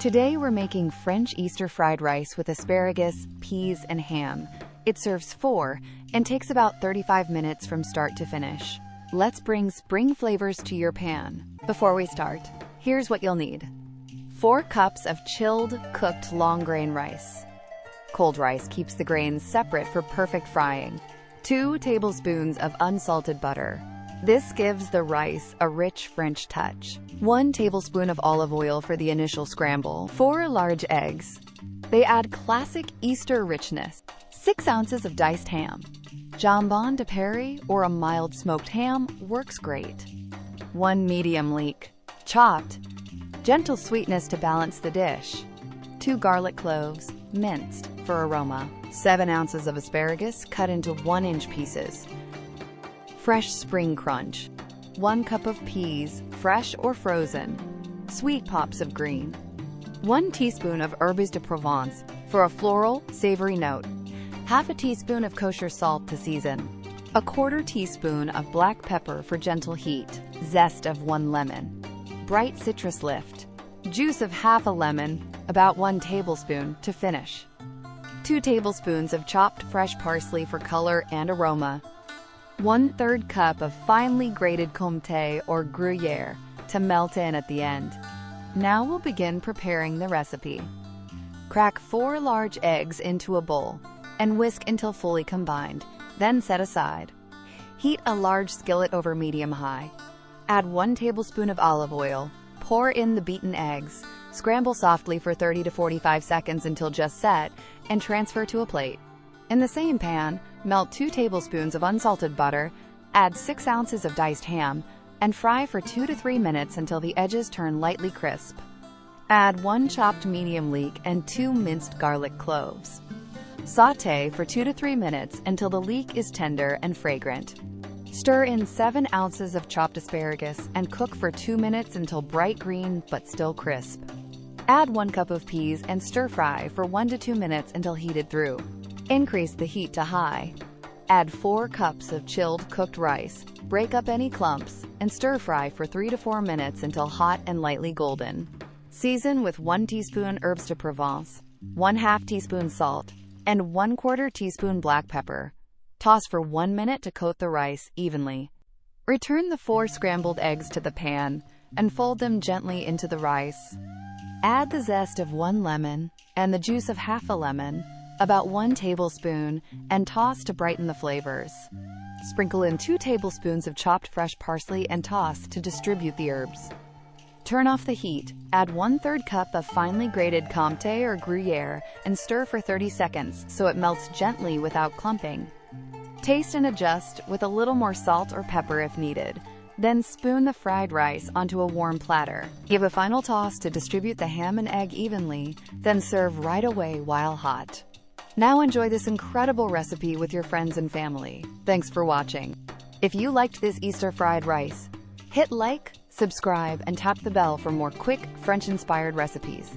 Today we're making French Easter fried rice with asparagus, peas, and ham. It serves 4 and takes about 35 minutes from start to finish. Let's bring spring flavors to your pan. Before we start, here's what you'll need. 4 cups of chilled, cooked long grain rice. Cold rice keeps the grains separate for perfect frying. 2 tablespoons of unsalted butter. This gives the rice a rich French touch. 1 tablespoon of olive oil for the initial scramble. 4 large eggs. They add classic Easter richness. 6 ounces of diced ham. Jambon de Paris or a mild smoked ham works great. 1 medium leek, chopped. Gentle sweetness to balance the dish. 2 garlic cloves, minced, for aroma. 7 ounces of asparagus cut into 1-inch pieces. Fresh spring crunch. 1 cup of peas, fresh or frozen. Sweet pops of green. 1 teaspoon of herbes de Provence for a floral, savory note. Half a teaspoon of kosher salt to season. 1/4 teaspoon of black pepper for gentle heat. Zest of 1 lemon. Bright citrus lift. Juice of half a lemon, about 1 tablespoon, to finish. 2 tablespoons of chopped fresh parsley for color and aroma. 1/3 cup of finely grated Comté or Gruyère to melt in at the end. Now we'll begin preparing the recipe. Crack 4 large eggs into a bowl and whisk until fully combined, then set aside. Heat a large skillet over medium-high. Add 1 tablespoon of olive oil. Pour in the beaten eggs. Scramble softly for 30 to 45 seconds until just set, and transfer to a plate. In the same pan, melt 2 tablespoons of unsalted butter, add 6 ounces of diced ham, and fry for 2 to 3 minutes until the edges turn lightly crisp. Add 1 chopped medium leek and 2 minced garlic cloves. Sauté for 2 to 3 minutes until the leek is tender and fragrant. Stir in 7 ounces of chopped asparagus and cook for 2 minutes until bright green but still crisp. Add 1 cup of peas and stir fry for 1 to 2 minutes until heated through. Increase the heat to high. Add 4 cups of chilled cooked rice. Break up any clumps and stir fry for 3 to 4 minutes until hot and lightly golden. Season with 1 teaspoon herbes de Provence, 1/2 teaspoon salt, and 1/4 teaspoon black pepper. Toss for 1 minute to coat the rice evenly. Return the 4 scrambled eggs to the pan and fold them gently into the rice. Add the zest of 1 lemon and the juice of half a lemon, about 1 tablespoon, and toss to brighten the flavors. Sprinkle in 2 tablespoons of chopped fresh parsley and toss to distribute the herbs. Turn off the heat, add 1/3 cup of finely grated Comté or Gruyère, and stir for 30 seconds so it melts gently without clumping. Taste and adjust with a little more salt or pepper if needed. Then spoon the fried rice onto a warm platter. Give a final toss to distribute the ham and egg evenly, then serve right away while hot. Now enjoy this incredible recipe with your friends and family. Thanks for watching. If you liked this Easter fried rice, hit like, subscribe, and tap the bell for more quick, French-inspired recipes.